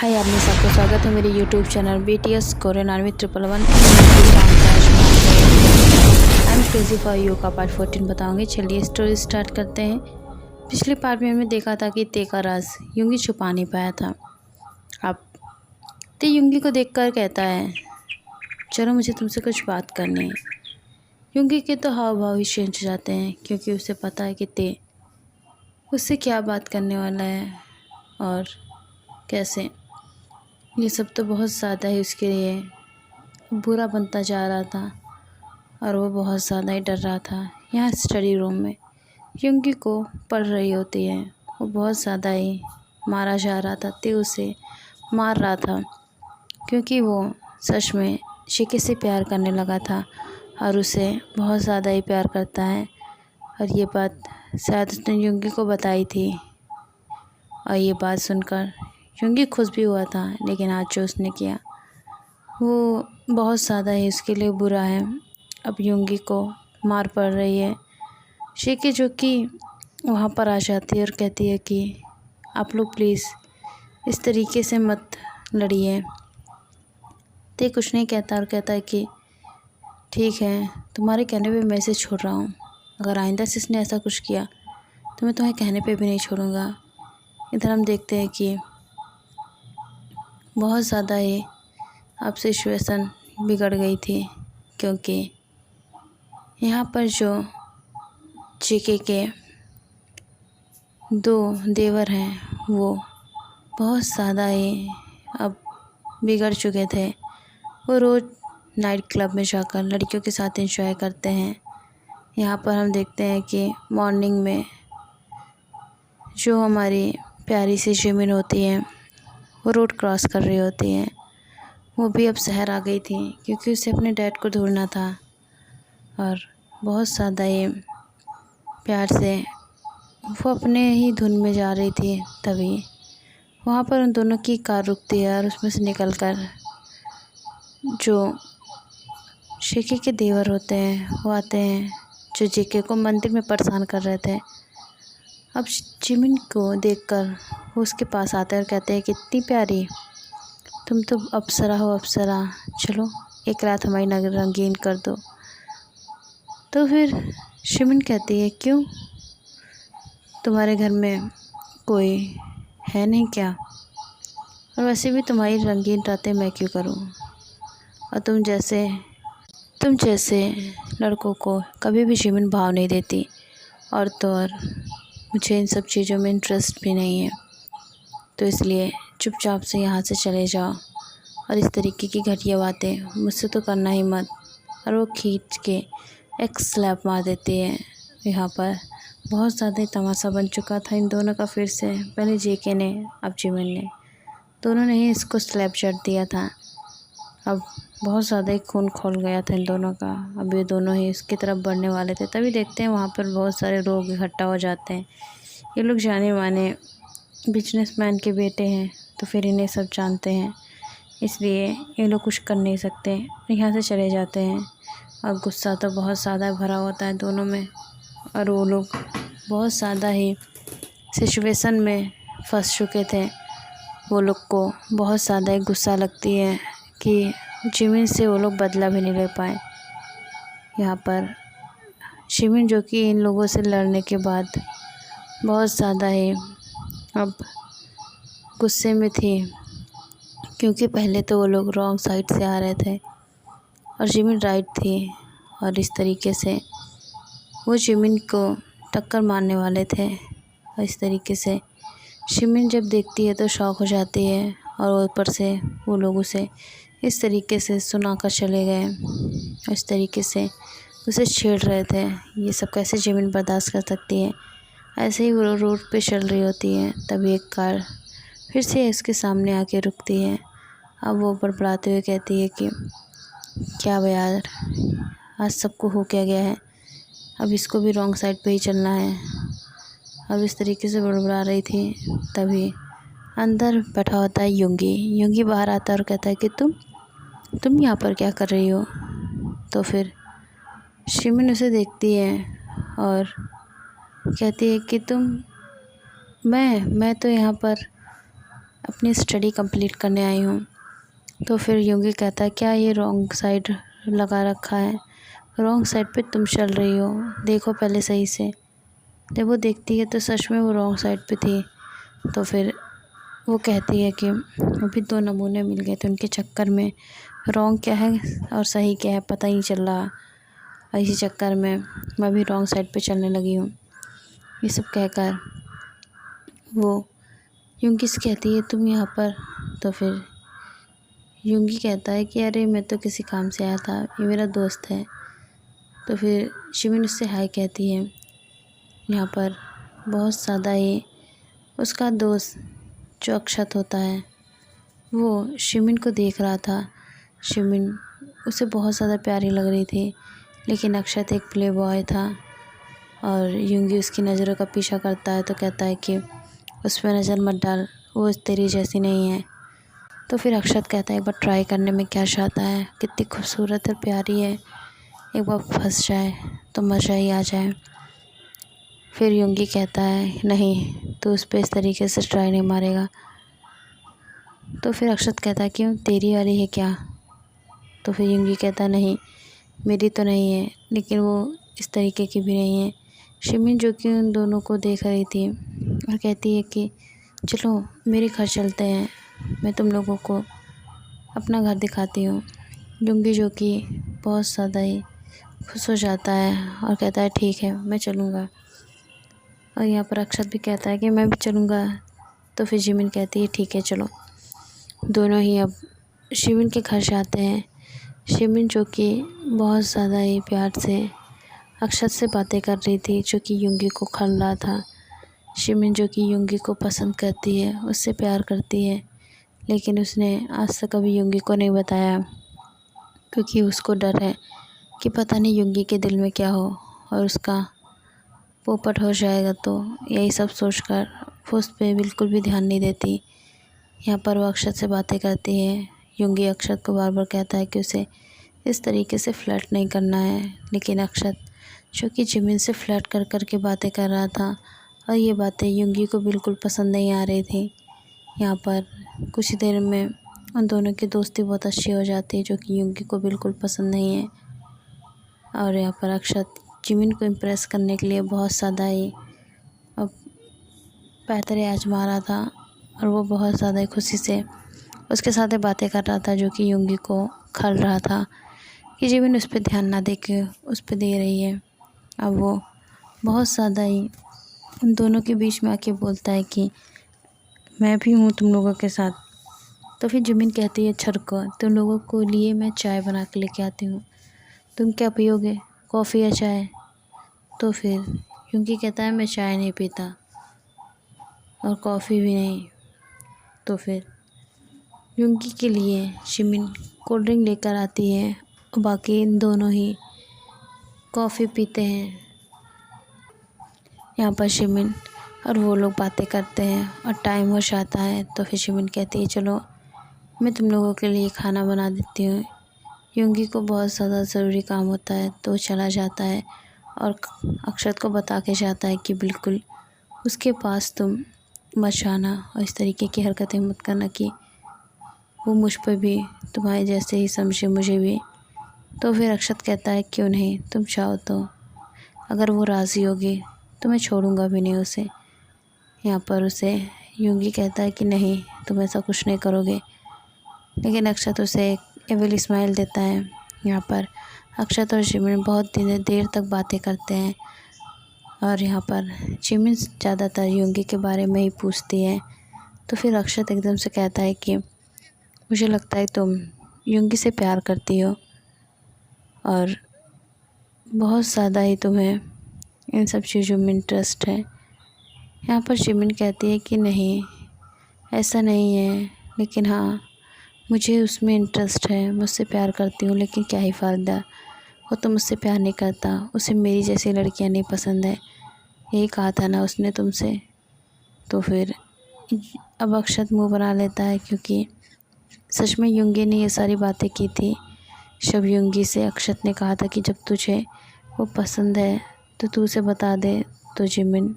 हाय आपने सबको स्वागत है मेरे YouTube channel BTS Korean army 111 I am crazy for you का पार्ट 14 बताऊंगी। चलिए स्टोरी स्टार्ट करते हैं। पिछले पार्ट में हमने देखा था कि ते का राज युंगी छुपा नहीं पाया था। अब ते युंगी को देखकर कहता है, चलो मुझे तुमसे कुछ बात करनी है। युंगी के तो हाव भाव ही चेंज हो जाते हैं, क्योंकि उसे पता है कि ते उससे क्या बात करने वाला है और कैसे। ये सब तो बहुत ज़्यादा ही उसके लिए बुरा बनता जा रहा था और वो बहुत ज़्यादा ही डर रहा था। यहाँ स्टडी रूम में युंगी को पढ़ रही होती है। वो बहुत ज़्यादा ही मारा जा रहा था। ते उसे मार रहा था क्योंकि वो सच में शिके से प्यार करने लगा था और उसे बहुत ज़्यादा ही प्यार करता है। और ये बात शायद उसने युंगी को बताई थी और ये बात सुनकर युंगी खुश भी हुआ था, लेकिन आज जो उसने किया वो बहुत ज़्यादा ही उसके लिए बुरा है। अब युंगी को मार पड़ रही है। शिके जो कि वहाँ पर आ जाती है और कहती है कि आप लोग प्लीज़ इस तरीके से मत लड़िए। ते कुछ नहीं कहता और कहता है कि ठीक है, तुम्हारे कहने पे मैं इसे छोड़ रहा हूँ। अगर आइंदा से इसने ऐसा कुछ किया तो मैं तुम्हें कहने पे भी नहीं छोड़ूंगा। इधर हम देखते हैं कि बहुत ज़्यादा ही अब सिचुएशन बिगड़ गई थी, क्योंकि यहाँ पर जो जीके के दो देवर हैं वो बहुत ज़्यादा ही अब बिगड़ चुके थे। वो रोज़ नाइट क्लब में जाकर लड़कियों के साथ एंजॉय करते हैं। यहाँ पर हम देखते हैं कि मॉर्निंग में जो हमारी प्यारी सी जिमिन होती है वो रोड क्रॉस कर रही होती है। वो भी अब शहर आ गई थी क्योंकि उसे अपने डैड को ढूंढना था और बहुत ज़्यादा ही प्यार से वो अपने ही धुन में जा रही थी। तभी वहाँ पर उन दोनों की कार रुकती है और उसमें से निकलकर जो शिके के देवर होते हैं वो आते हैं, जो जीके को मंदिर में परेशान कर रहे थे। अब जिमिन को देखकर वो उसके पास आते हैं और कहते हैं, कितनी प्यारी, तुम तो अप्सरा हो अप्सरा, चलो एक रात हमारी नगर रंगीन कर दो। तो फिर जिमिन कहती है, क्यों, तुम्हारे घर में कोई है नहीं क्या? और वैसे भी तुम्हारी रंगीन रातें मैं क्यों करूं? और तुम जैसे लड़कों को कभी भी जिमिन भाव नहीं देती, और तो और मुझे इन सब चीज़ों में इंटरेस्ट भी नहीं है। तो इसलिए चुपचाप से यहाँ से चले जाओ और इस तरीके की घटिया बातें मुझसे तो करना ही मत। और वो खींच के एक स्लैप मार देती है। यहाँ पर बहुत ज़्यादा तमाशा बन चुका था इन दोनों का। फिर से पहले जेके ने, अब जिमिन ने, दोनों ने ही इसको स्लैप चढ़ दिया था। अब बहुत ज़्यादा ही खून खोल गया था इन दोनों का। अब ये दोनों ही इसकी तरफ बढ़ने वाले थे। तभी देखते हैं वहाँ पर बहुत सारे लोग इकट्ठा हो जाते हैं। ये लोग जाने माने बिजनेसमैन के बेटे हैं, तो फिर इन्हें सब जानते हैं, इसलिए ये लोग कुछ कर नहीं सकते, यहाँ से चले जाते हैं। और गुस्सा तो बहुत ज़्यादा भरा होता है दोनों में, और वो लोग बहुत ज़्यादा ही सिचुएशन में फंस चुके थे। वो लोग को बहुत ज़्यादा ही गुस्सा लगती है कि जिमिन से वो लोग बदला भी नहीं ले पाए। यहाँ पर जिमिन जो कि इन लोगों से लड़ने के बाद बहुत ज़्यादा ही अब गुस्से में थी, क्योंकि पहले तो वो लोग रॉन्ग साइड से आ रहे थे और जिमिन राइट थी, और इस तरीके से वो जिमिन को टक्कर मारने वाले थे। और इस तरीके से जिमिन जब देखती है तो शॉक हो जाती है, और ऊपर से वो लोग उसे इस तरीके से सुना कर चले गए। इस तरीके से उसे छेड़ रहे थे। ये सब कैसे जिमिन बर्दाश्त कर सकती है? ऐसे ही वो रोड पे चल रही होती है, तभी एक कार फिर से इसके सामने आके रुकती है। अब वो बड़बड़ाते हुए कहती है कि क्या यार, आज सबको हो क्या गया है, अब इसको भी रॉन्ग साइड पे ही चलना है। अब इस तरीके से बड़बड़ा रही थी, तभी अंदर बैठा होता है युंगी बाहर आता है और कहता है कि तुम यहाँ पर क्या कर रही हो? तो फिर जिमिन उसे देखती है और कहती है कि मैं तो यहाँ पर अपनी स्टडी कंप्लीट करने आई हूँ। तो फिर युंगी कहता है क्या ये रॉन्ग साइड लगा रखा है, रॉन्ग साइड पे तुम चल रही हो, देखो पहले सही से। जब वो देखती है तो सच में वो रॉन्ग साइड पे थी। तो फिर वो कहती है कि अभी 2 नमूने मिल गए थे, उनके चक्कर में रॉन्ग क्या है और सही क्या है पता ही नहीं चल रहा, और इसी चक्कर में मैं भी रॉन्ग साइड पे चलने लगी हूँ। ये सब कहकर वो युंगी से कहती है तुम यहाँ पर। तो फिर युंगी कहता है कि अरे मैं तो किसी काम से आया था, ये मेरा दोस्त है। तो फिर शिमिन उससे हाय कहती है। यहाँ पर बहुत ज़्यादा ही उसका दोस्त जो अक्षत होता है वो शिमिन को देख रहा था। शिमिन उसे बहुत ज़्यादा प्यारी लग रही थी, लेकिन अक्षत एक प्ले बॉय था और युंगी उसकी नज़रों का पीछा करता है तो कहता है कि उस पर नज़र मत डाल, वो तेरी जैसी नहीं है। तो फिर अक्षत कहता है एक बार ट्राई करने में क्या जाता है, कितनी खूबसूरत और प्यारी है, एक बार फंस जाए तो मज़ा ही आ जाए। फिर युंगी कहता है नहीं, तो उस पर इस तरीके से ट्राई नहीं मारेगा। तो फिर अक्षत कहता है क्यों, तेरी वाली है क्या? तो फिर युंगी कहता है नहीं, मेरी तो नहीं है, लेकिन वो इस तरीके की भी नहीं है। शिमिन जो कि उन दोनों को देख रही थी और कहती है कि चलो मेरे घर चलते हैं, मैं तुम लोगों को अपना घर दिखाती हूँ। युंगी जो कि बहुत ज़्यादा ही खुश हो जाता है और कहता है ठीक है मैं चलूँगा। और यहाँ पर अक्षत भी कहता है कि मैं भी चलूँगा। तो फिर जिमिन कहती है ठीक है चलो। दोनों ही अब शिमिन के घर जाते हैं। शिमिन जो कि बहुत ज़्यादा ही प्यार से अक्षत से बातें कर रही थी, जो कि युंगी को खल रहा था। शिमिन जो कि युंगी को पसंद करती है, उससे प्यार करती है, लेकिन उसने आज तक कभी युंगी को नहीं बताया, क्योंकि उसको डर है कि पता नहीं युंगी के दिल में क्या हो और उसका पोपट हो जाएगा। तो यही सब सोचकर वो उस पर बिल्कुल भी ध्यान नहीं देती। यहाँ पर वो अक्षत से बातें करती है। युंगी अक्षत को बार बार कहता है कि उसे इस तरीके से फ्लर्ट नहीं करना है, लेकिन अक्षत जो कि जिमिन से फ्लर्ट कर कर के बातें कर रहा था और ये बातें युंगी को बिल्कुल पसंद नहीं आ रही थी। यहाँ पर कुछ ही देर में उन दोनों की दोस्ती बहुत अच्छी हो जाती है, जो कि युंगी को बिल्कुल पसंद नहीं है। और यहाँ पर अक्षत जिमिन को इम्प्रेस करने के लिए बहुत ज़्यादा ही अब पैतरे आजमा रहा था और वो बहुत ज़्यादा ही खुशी से उसके साथ बातें कर रहा था, जो कि युंगी को खल रहा था कि जिमिन उस पर ध्यान ना दे के उस पर दे रही है। अब वो बहुत ज़्यादा ही उन दोनों के बीच में आके बोलता है कि मैं भी हूँ तुम लोगों के साथ। तो फिर जिमिन कहती है छड़को, तुम लोगों को लिए मैं चाय बना के लेके आती हूँ, तुम क्या पियोगे, कॉफ़ी या चाय? तो फिर युंगी कहता है मैं चाय नहीं पीता और कॉफ़ी भी नहीं। तो फिर युंगी के लिए शिमिन कोल्ड ड्रिंक लेकर आती है और बाकी दोनों ही कॉफ़ी पीते हैं। यहाँ पर शिमिन और वो लोग बातें करते हैं और टाइम हो जाता है। तो फिर शिमिन कहती है चलो मैं तुम लोगों के लिए खाना बना देती हूँ। युंगी को बहुत ज़्यादा ज़रूरी काम होता है तो चला जाता है और अक्षत को बता के जाता है कि बिल्कुल उसके पास तुम मत जाना और इस तरीके की हरकतें मत करना कि वो मुझ पर भी तुम्हारे जैसे ही समझे मुझे भी। तो फिर अक्षत कहता है क्यों नहीं, तुम चाहो तो, अगर वो राज़ी होगी तो मैं छोड़ूंगा भी नहीं उसे। यहाँ पर उसे युंगी कहता है कि नहीं तुम ऐसा कुछ नहीं करोगे, लेकिन अक्षत उसे एक एविल स्माइल देता है। यहाँ पर अक्षत और जिमिन बहुत देर तक बातें करते हैं और यहाँ पर जिमिन ज़्यादातर युंगी के बारे में ही पूछती है। तो फिर अक्षत एकदम से कहता है कि मुझे लगता है तुम युंगी से प्यार करती हो और बहुत ज़्यादा ही तुम्हें इन सब चीज़ों में इंटरेस्ट है। यहाँ पर जिमिन कहती है कि नहीं ऐसा नहीं है, लेकिन हाँ मुझे उसमें इंटरेस्ट है, मुझसे प्यार करती हूँ, लेकिन क्या ही फ़ायदा, वो तो मुझसे प्यार नहीं करता, उसे मेरी जैसी लड़कियाँ नहीं पसंद है, यही कहा था ना उसने तुमसे। तो फिर अब अक्षत मुँह बना लेता है, क्योंकि सच में युंगी ने ये सारी बातें की थी। जब युंगी से अक्षत ने कहा था कि जब तुझे वो पसंद है तो तू उसे बता दे। तो जिमिन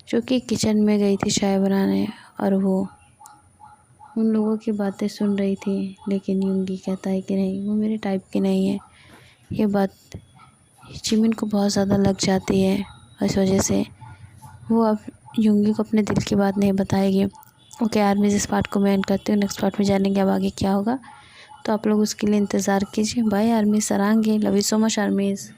जो कि किचन में गई थी चाय बनाने और वो उन लोगों की बातें सुन रही थी, लेकिन युंगी कहता है कि नहीं, वो मेरे टाइप की नहीं है। ये बात जिमिन को बहुत ज़्यादा लग जाती है और इस वजह से वो अब युंगी को अपने दिल की बात नहीं बताएगी। ओके आर्मीज़, इस पार्ट को मैं एंड करती हूँ। नेक्स्ट पार्ट में जानेंगे अब आगे क्या होगा, तो आप लोग उसके लिए इंतज़ार कीजिए। बाय आर्मी, सरांगे, love you so much armies.